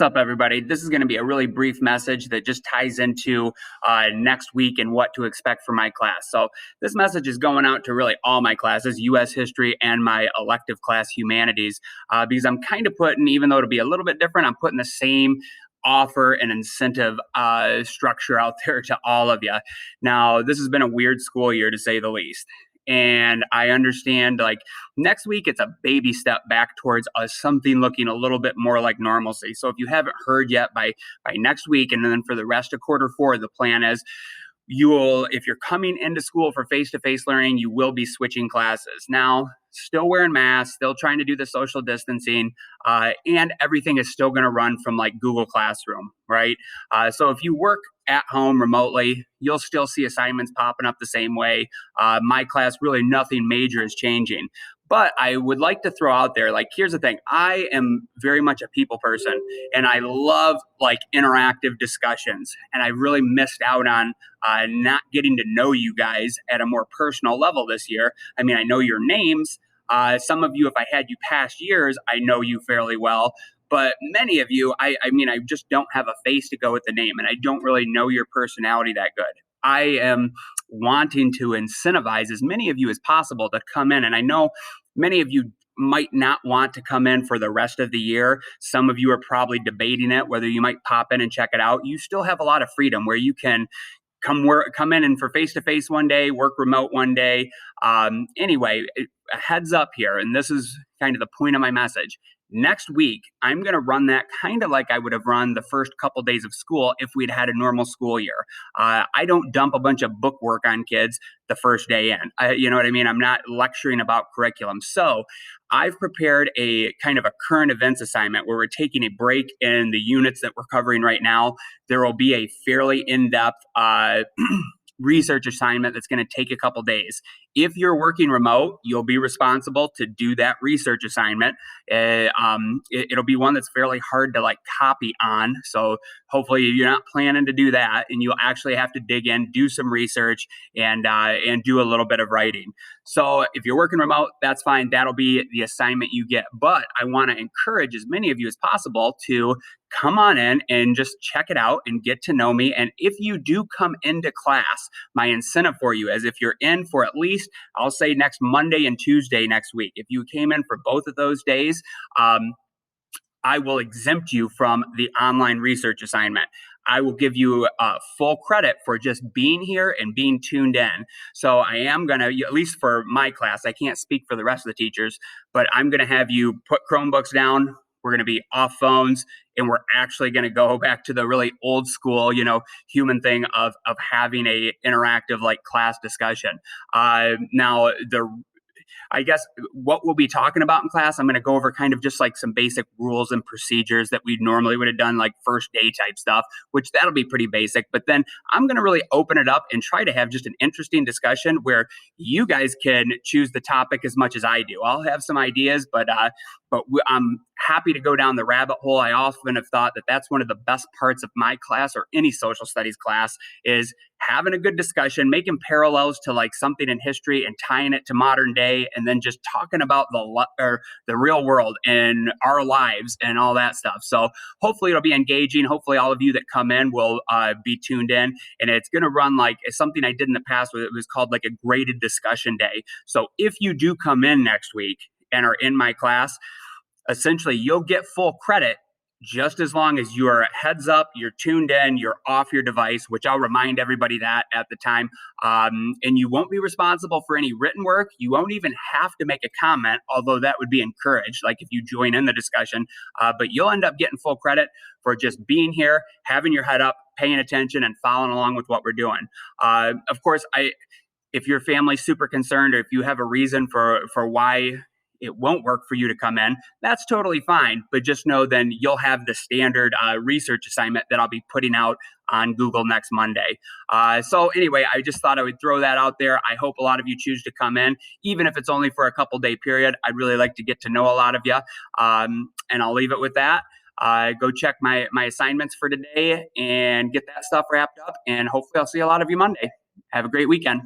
What's up, everybody? This is going to be a really brief message that just ties into next week and what to expect for my class. So this message is going out to really all my classes, U.S. History and my elective class, Humanities, because I'm kind of putting, even though it'll be a little bit different, I'm putting the same offer and incentive structure out there to all of you. Now, this has been a weird school year, to say the least. And I understand, like, next week it's a baby step back towards something looking a little bit more like normalcy. So if you haven't heard yet, by next week, and then for the rest of quarter 4, the plan is if you're coming into school for face-to-face learning, you will be switching classes. Now, still wearing masks, still trying to do the social distancing, and everything is still going to run from like Google Classroom, right? So if you work at home remotely, you'll still see assignments popping up the same way. My class, really nothing major is changing. But I would like to throw out there, like, here's the thing. I am very much a people person, and I love like interactive discussions. And I really missed out on not getting to know you guys at a more personal level this year. I mean, I know your names. Some of you, if I had you past years, I know you fairly well. But many of you, I mean, I just don't have a face to go with the name, and I don't really know your personality that good. I am wanting to incentivize as many of you as possible to come in. And I know many of you might not want to come in for the rest of the year. Some of you are probably debating it, whether you might pop in and check it out. You still have a lot of freedom where you can come in and for face-to-face one day, work remote one day. Anyway, a heads up here, and this is kind of the point of my message. Next week, I'm going to run that kind of like I would have run the first couple days of school if we'd had a normal school year. I don't dump a bunch of book work on kids the first day in. You know what I mean? I'm not lecturing about curriculum. So I've prepared a kind of a current events assignment where we're taking a break in the units that we're covering right now. There will be a fairly in-depth research assignment that's going to take a couple days. If you're working remote, you'll be responsible to do that research assignment. It'll be one that's fairly hard to like copy on. So hopefully you're not planning to do that, and you'll actually have to dig in, do some research, and do a little bit of writing. So if you're working remote, that's fine. That'll be the assignment you get. But I want to encourage as many of you as possible to come on in and just check it out and get to know me. And if you do come into class, my incentive for you is if you're in for at least, I'll say next Monday and Tuesday next week, if you came in for both of those days, I will exempt you from the online research assignment. I will give you full credit for just being here and being tuned in. So I am going to, at least for my class, I can't speak for the rest of the teachers, but I'm going to have you put Chromebooks down. We're going to be off phones, and we're actually going to go back to the really old school, human thing of having a interactive like class discussion. Now, I guess what we'll be talking about in class, I'm going to go over kind of just like some basic rules and procedures that we normally would have done, like first day type stuff, which that'll be pretty basic. But then I'm going to really open it up and try to have just an interesting discussion where you guys can choose the topic as much as I do. I'll have some ideas, but I'm happy to go down the rabbit hole. I often have thought that that's one of the best parts of my class or any social studies class is having a good discussion, making parallels to like something in history and tying it to modern day, and then just talking about the real world and our lives and all that stuff. So hopefully it'll be engaging. Hopefully all of you that come in will be tuned in, and it's going to run like something I did in the past where it was called like a graded discussion day. So if you do come in next week and are in my class, essentially you'll get full credit just as long as you are heads up, you're tuned in, you're off your device, which I'll remind everybody that at the time. And you won't be responsible for any written work. You won't even have to make a comment, although that would be encouraged, like if you join in the discussion. But you'll end up getting full credit for just being here, having your head up, paying attention, and following along with what we're doing. Of course, if your family's super concerned, or if you have a reason for why it won't work for you to come in, that's totally fine. But just know then you'll have the standard research assignment that I'll be putting out on Google next Monday. So anyway, I just thought I would throw that out there. I hope a lot of you choose to come in, even if it's only for a couple day period. I'd really like to get to know a lot of you. And I'll leave it with that. Go check my assignments for today and get that stuff wrapped up. And hopefully I'll see a lot of you Monday. Have a great weekend.